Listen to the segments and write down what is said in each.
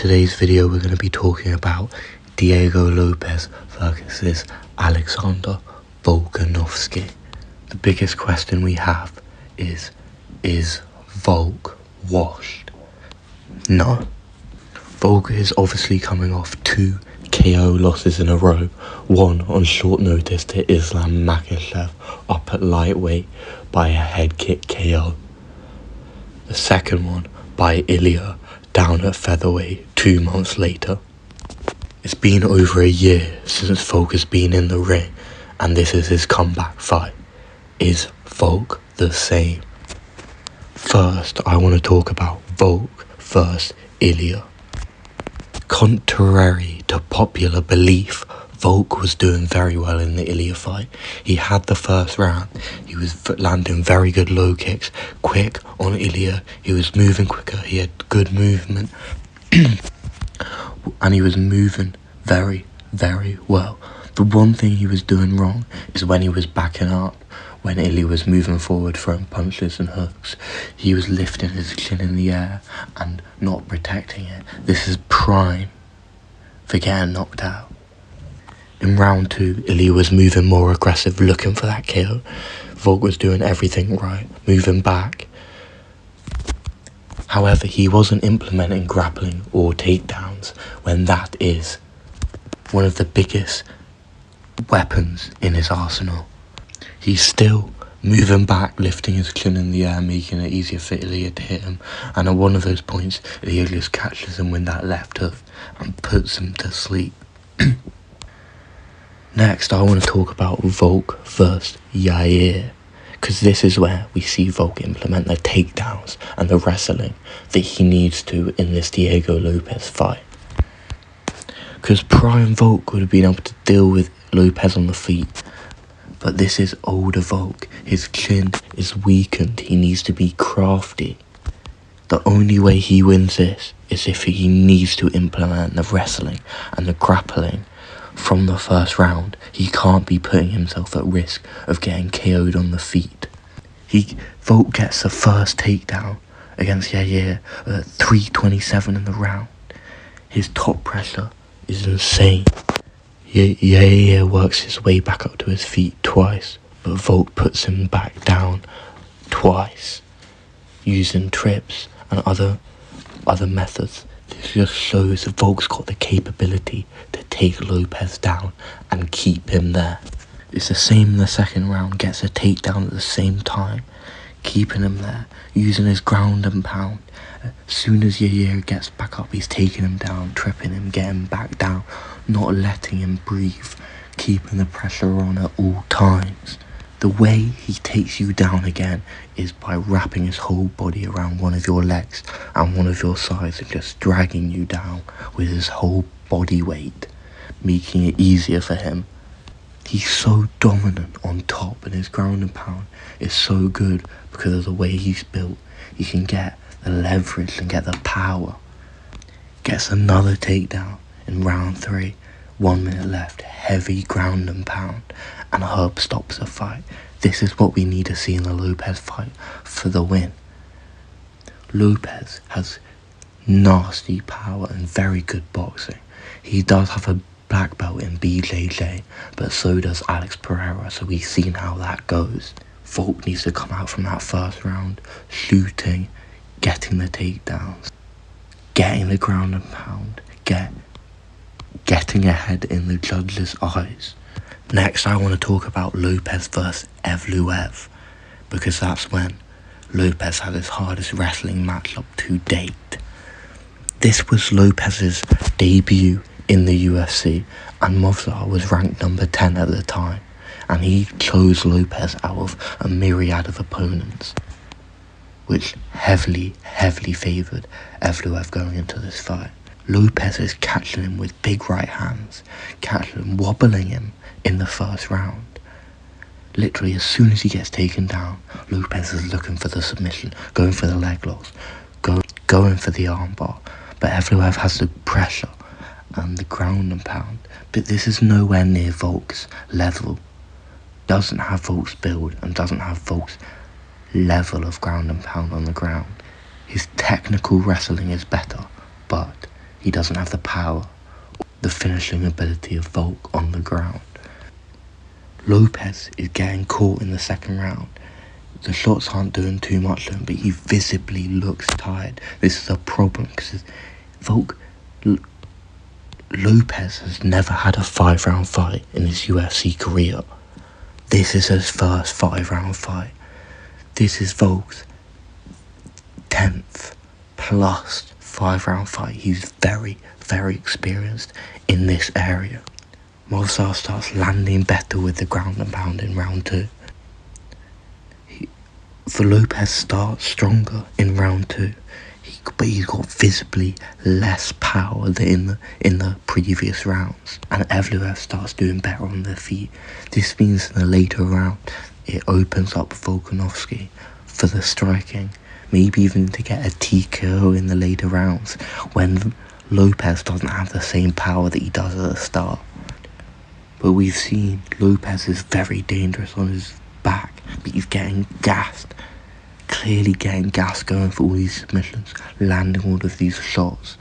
today's video we're going to be talking about Diego Lopez versus Alexander Volkanovski. The biggest question we have is Volk washed? No. Volk is obviously coming off 2 KO losses in a row. One on short notice to Islam Makhachev up at lightweight by a head kick KO. The second one by Ilya down at featherweight 2 months later. It's been over a year since Volk has been in the ring, and this is his comeback fight. Is Volk the same? First, I want to talk about Volk versus Ilya. Contrary to popular belief, Volk was doing very well in the Ilya fight. He had the first round. He was landing very good low kicks, quick on Ilya. He was moving quicker. He had good movement. And he was moving very, very well. The one thing he was doing wrong is when he was backing up. When Ilya was moving forward, throwing punches and hooks, he was lifting his chin in the air and not protecting it. This is prime for getting knocked out. In round 2, Ilya was moving more aggressive, looking for that KO. Volk was doing everything right, moving back. However, he wasn't implementing grappling or takedowns when that is one of the biggest weapons in his arsenal. He's still moving back, lifting his chin in the air, making it easier for Ilya to hit him. And at one of those points, Ilya just catches him with that left hook and puts him to sleep. Next, I want to talk about Volk versus Yair, because this is where we see Volk implement the takedowns and the wrestling that he needs to in this Diego Lopez fight. Because prime Volk would have been able to deal with Lopez on the feet, but this is older Volk. His chin is weakened. He needs to be crafty. The only way he wins this is if he needs to implement the wrestling and the grappling from the first round. He can't be putting himself at risk of getting KO'd on the feet. Volk gets the first takedown against Yair at 3:27 in the round. His top pressure is insane. Yair works his way back up to his feet twice, but Volk puts him back down twice, using trips and other methods. This just shows that Volk's got the capability to take Lopez down and keep him there. It's the same in the second round, gets a takedown at the same time, keeping him there, using his ground and pound. As soon as Yair gets back up, he's taking him down, tripping him, getting back down, not letting him breathe, keeping the pressure on at all times. The way he takes you down again is by wrapping his whole body around one of your legs and one of your sides and just dragging you down with his whole body weight, making it easier for him. He's so dominant on top, and his ground and pound is so good because of the way he's built. He can get the leverage and get the power. Gets another takedown in round 3, 1 minute left, heavy ground and pound, and Herb stops the fight. This is what we need to see in the Lopez fight for the win. Lopez has nasty power and very good boxing. He does have a black belt in BJJ, but so does Alex Pereira, so we've seen how that goes. Volk needs to come out from that first round, shooting, getting the takedowns, getting the ground and pound, getting ahead in the judges' eyes. Next, I want to talk about Lopez versus Evloev, because that's when Lopez had his hardest wrestling matchup to date. This was Lopez's debut in the UFC, and Movsar was ranked number 10 at the time, and he chose Lopez out of a myriad of opponents, which heavily favoured Evloev going into this fight. Lopez is catching him with big right hands, catching him, wobbling him in the first round. Literally, as soon as he gets taken down, Lopez is looking for the submission, going for the leg locks, going for the armbar. But Evloev has the pressure and the ground and pound. But this is nowhere near Volk's level. Doesn't have Volk's build and doesn't have Volk's level of ground and pound on the ground. His technical wrestling is better, but he doesn't have the power, the finishing ability of Volk on the ground. Lopez is getting caught in the second round. The shots aren't doing too much to him, but he visibly looks tired. This is a problem because Lopez has never had a 5-round fight in his UFC career. This is his first 5-round fight. This is Volk's 10th plus 5-round fight. He's very, very experienced in this area. Movsar starts landing better with the ground and pound in round 2. Lopez starts stronger in round 2, but he's got visibly less power than in the previous rounds. And Evloev starts doing better on their feet. This means in the later round, it opens up Volkanovski for the striking, maybe even to get a TKO in the later rounds, when Lopez doesn't have the same power that he does at the start. But we've seen Lopez is very dangerous on his back, but he's getting gassed. Clearly getting gassed, going for all these submissions, landing all of these shots.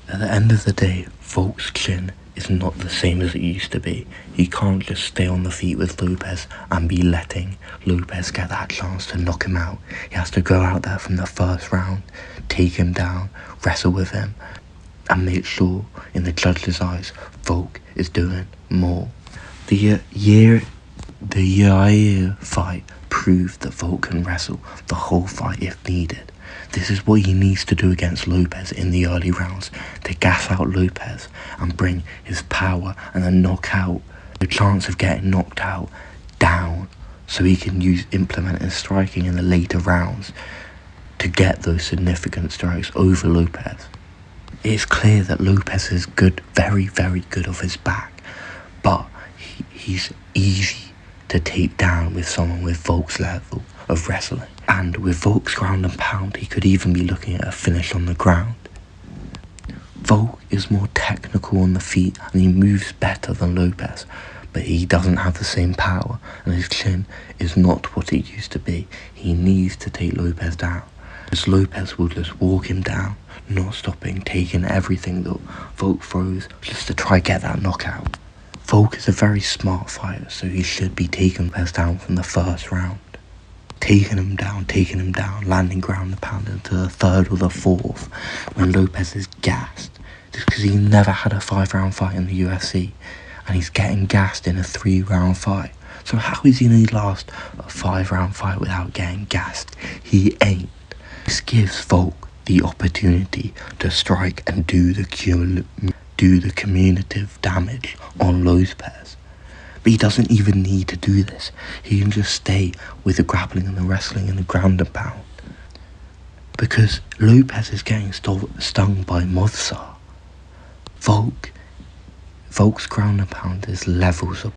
At the end of the day, Volk's chin is not the same as it used to be. He can't just stay on the feet with Lopez and be letting Lopez get that chance to knock him out. He has to go out there from the first round, take him down, wrestle with him, and make sure, in the judge's eyes, Volk is doing more. The Yair fight proved that Volk can wrestle the whole fight if needed. This is what he needs to do against Lopez in the early rounds, to gas out Lopez and bring his power and the chance of getting knocked out down, so he can implement his striking in the later rounds to get those significant strikes over Lopez. It's clear that Lopez is good, very, very good off his back, but he's easy to take down with someone with Volk's level of wrestling. And with Volk's ground and pound, he could even be looking at a finish on the ground. Volk is more technical on the feet and he moves better than Lopez, but he doesn't have the same power and his chin is not what it used to be. He needs to take Lopez down, because Lopez will just walk him down, not stopping, taking everything that Volk throws just to try get that knockout. Volk is a very smart fighter, so he should be taking Lopez down from the first round. Taking him down, landing ground and pound into the third or the fourth, when Lopez is gassed. Just because he never had a 5-round fight in the UFC, and he's getting gassed in a 3-round fight. So how is he going to last a 5-round fight without getting gassed? He ain't. This gives Volk the opportunity to strike and do the cumulative damage on Lopez. But he doesn't even need to do this. He can just stay with the grappling and the wrestling and the ground and pound. Because Lopez is getting stung by Movsar. Volk's ground and pound is levels of